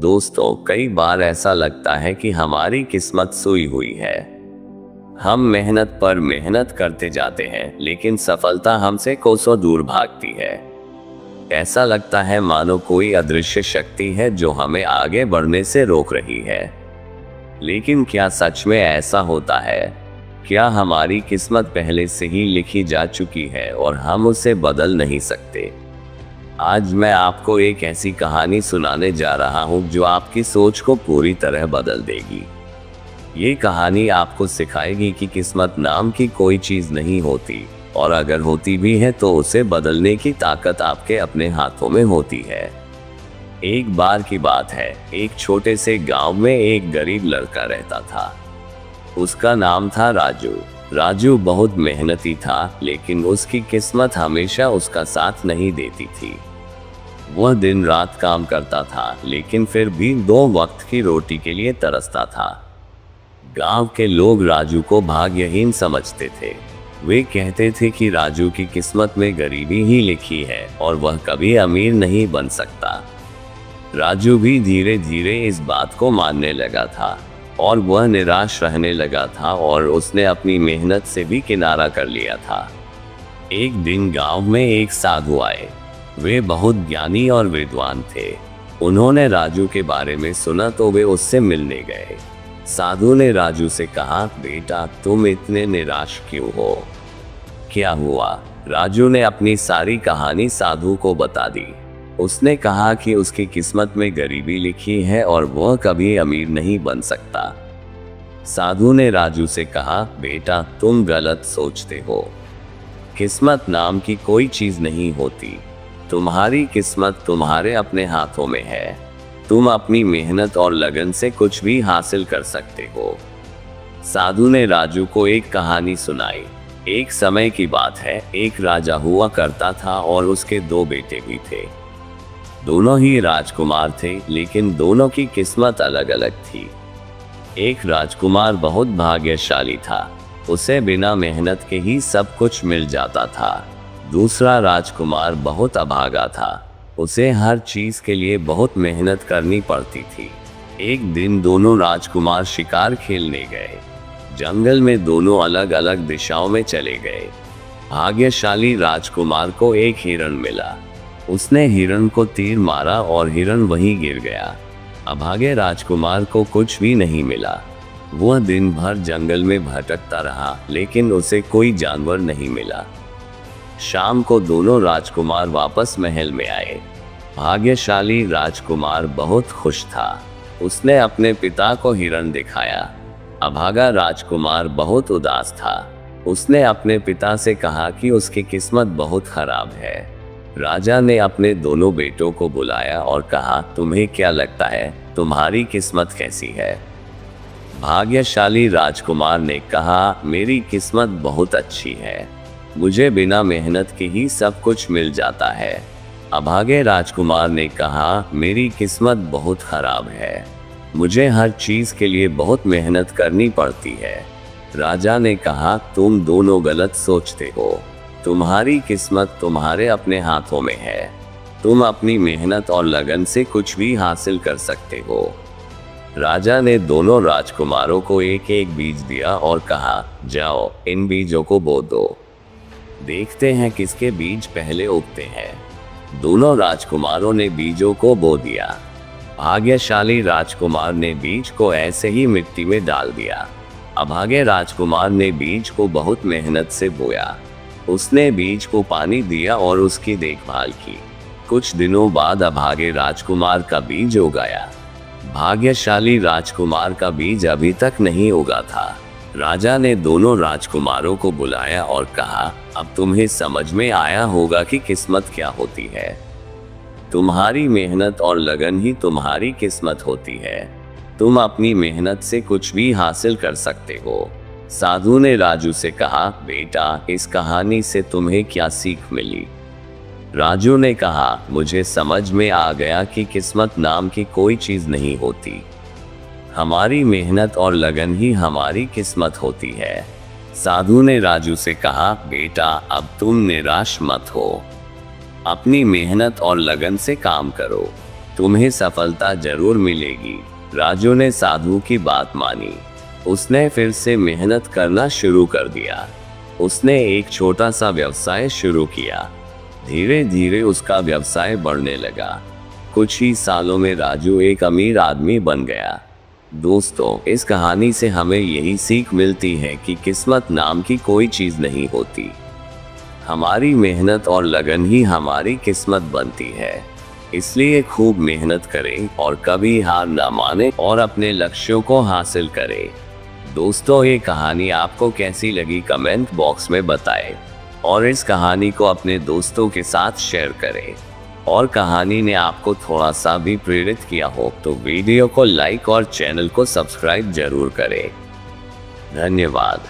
दोस्तों, कई बार ऐसा लगता है कि हमारी किस्मत सोई हुई है। हम मेहनत पर मेहनत करते जाते हैं, लेकिन सफलता हमसे कोसों दूर भागती है। ऐसा लगता है मानो कोई अदृश्य शक्ति है जो हमें आगे बढ़ने से रोक रही है। लेकिन क्या सच में ऐसा होता है? क्या हमारी किस्मत पहले से ही लिखी जा चुकी है और हम उसे बदल नहीं सकते? आज मैं आपको एक ऐसी कहानी सुनाने जा रहा हूं जो आपकी सोच को पूरी तरह बदल देगी। ये कहानी आपको सिखाएगी कि किस्मत नाम की कोई चीज नहीं होती, और अगर होती भी है तो उसे बदलने की ताकत आपके अपने हाथों में होती है। एक बार की बात है, एक छोटे से गांव में एक गरीब लड़का रहता था। उसका नाम था राजू। राजू बहुत मेहनती था, लेकिन उसकी किस्मत हमेशा उसका साथ नहीं देती थी। वह दिन रात काम करता था, लेकिन फिर भी 2 वक्त की रोटी के लिए तरसता था। गांव के लोग राजू को भाग्यहीन समझते थे। वे कहते थे कि राजू की किस्मत में गरीबी ही लिखी है और वह कभी अमीर नहीं बन सकता। राजू भी धीरे धीरे इस बात को मानने लगा था और वह निराश रहने लगा था, और उसने अपनी मेहनत से भी किनारा कर लिया था। एक दिन गांव में एक साधु आए। वे बहुत ज्ञानी और विद्वान थे। उन्होंने राजू के बारे में सुना तो वे उससे मिलने गए। साधु ने राजू से कहा, बेटा, तुम इतने निराश क्यों हो? क्या हुआ? राजू ने अपनी सारी कहानी साधु को बता दी। उसने कहा कि उसकी किस्मत में गरीबी लिखी है और वह कभी अमीर नहीं बन सकता। साधु ने राजू से कहा, बेटा, तुम गलत सोचते हो। किस्मत नाम की कोई चीज नहीं होती। तुम्हारी किस्मत तुम्हारे अपने हाथों में है। तुम अपनी मेहनत और लगन से कुछ भी हासिल कर सकते हो। साधु ने राजू को एक कहानी सुनाई। एक समय की बात है, एक राजा हुआ करता था और उसके 2 बेटे भी थे। दोनों ही राजकुमार थे, लेकिन दोनों की किस्मत अलग अलग थी। एक राजकुमार बहुत भाग्यशाली था। उसे बिना मेहनत के ही सब कुछ मिल जाता था। दूसरा राजकुमार बहुत अभागा था। उसे हर चीज के लिए बहुत मेहनत करनी पड़ती थी। एक दिन दोनों राजकुमार शिकार खेलने गए। जंगल में दोनों अलग अलग दिशाओं में चले गए। भाग्यशाली राजकुमार को एक हिरण मिला। उसने हिरण को तीर मारा और हिरण वहीं गिर गया। अभागे राजकुमार को कुछ भी नहीं मिला। वह दिन भर जंगल में भटकता रहा, लेकिन उसे कोई जानवर नहीं मिला। शाम को दोनों राजकुमार वापस महल में आए। भाग्यशाली राजकुमार बहुत खुश था। उसने अपने पिता को हिरण दिखाया। अभागा राजकुमार बहुत उदास था। उसने अपने पिता से कहा कि उसकी किस्मत बहुत खराब है। राजा ने अपने दोनों बेटों को बुलाया और कहा, तुम्हें क्या लगता है, तुम्हारी किस्मत कैसी है? भाग्यशाली राजकुमार ने कहा, मेरी किस्मत बहुत अच्छी है। मुझे बिना मेहनत के ही सब कुछ मिल जाता है। अभागे राजकुमार ने कहा, मेरी किस्मत बहुत खराब है। मुझे हर चीज के लिए बहुत मेहनत करनी पड़ती है। राजा ने कहा, तुम दोनों गलत सोचते हो। तुम्हारी किस्मत तुम्हारे अपने हाथों में है। तुम अपनी मेहनत और लगन से कुछ भी हासिल कर सकते हो। राजा ने दोनों राजकुमारों को एक एक बीज दिया और कहा, जाओ, इन बीजों को बो दो। देखते हैं किसके बीज पहले उगते हैं। दोनों राजकुमारों ने बीजों को बो दिया। भाग्यशाली राजकुमार ने बीज को ऐसे ही मिट्टी में डाल दिया। अभागे राजकुमार ने बीज को बहुत मेहनत से बोया। उसने बीज को पानी दिया और उसकी देखभाल की। कुछ दिनों बाद अभागे राजकुमार का बीज उगाया। भाग्यशाली राजकुमार का बीज अभी तक नहीं उगा था। राजा ने दोनों राजकुमारों को बुलाया और कहा, अब तुम्हें समझ में आया होगा कि किस्मत क्या होती है। तुम्हारी मेहनत और लगन ही तुम्हारी किस्मत होती है। तुम अपनी मेहनत से कुछ भी हासिल कर सकते हो। साधु ने राजू से कहा, बेटा, इस कहानी से तुम्हें क्या सीख मिली? राजू ने कहा, मुझे समझ में आ गया कि किस्मत नाम की कोई चीज नहीं होती। हमारी मेहनत और लगन ही हमारी किस्मत होती है। साधु ने राजू से कहा, बेटा, अब तुम निराश मत हो। अपनी मेहनत और लगन से काम करो। तुम्हें सफलता जरूर मिलेगी। राजू ने साधु की बात मानी। उसने फिर से मेहनत करना शुरू कर दिया। उसने एक छोटा सा व्यवसाय शुरू किया। धीरे धीरे उसका व्यवसाय बढ़ने लगा। कुछ ही सालों में राजू एक अमीर आदमी बन गया। दोस्तों, इस कहानी से हमें यही सीख मिलती है कि किस्मत नाम की कोई चीज नहीं होती। हमारी मेहनत और लगन ही हमारी किस्मत बनती है। इसलिए खूब मेहनत करें और कभी हार ना माने और अपने लक्ष्यों को हासिल करें। दोस्तों, ये कहानी आपको कैसी लगी कमेंट बॉक्स में बताएं और इस कहानी को अपने दोस्तों के साथ शेयर करें। और कहानी ने आपको थोड़ा सा भी प्रेरित किया हो तो वीडियो को लाइक और चैनल को सब्सक्राइब जरूर करें। धन्यवाद।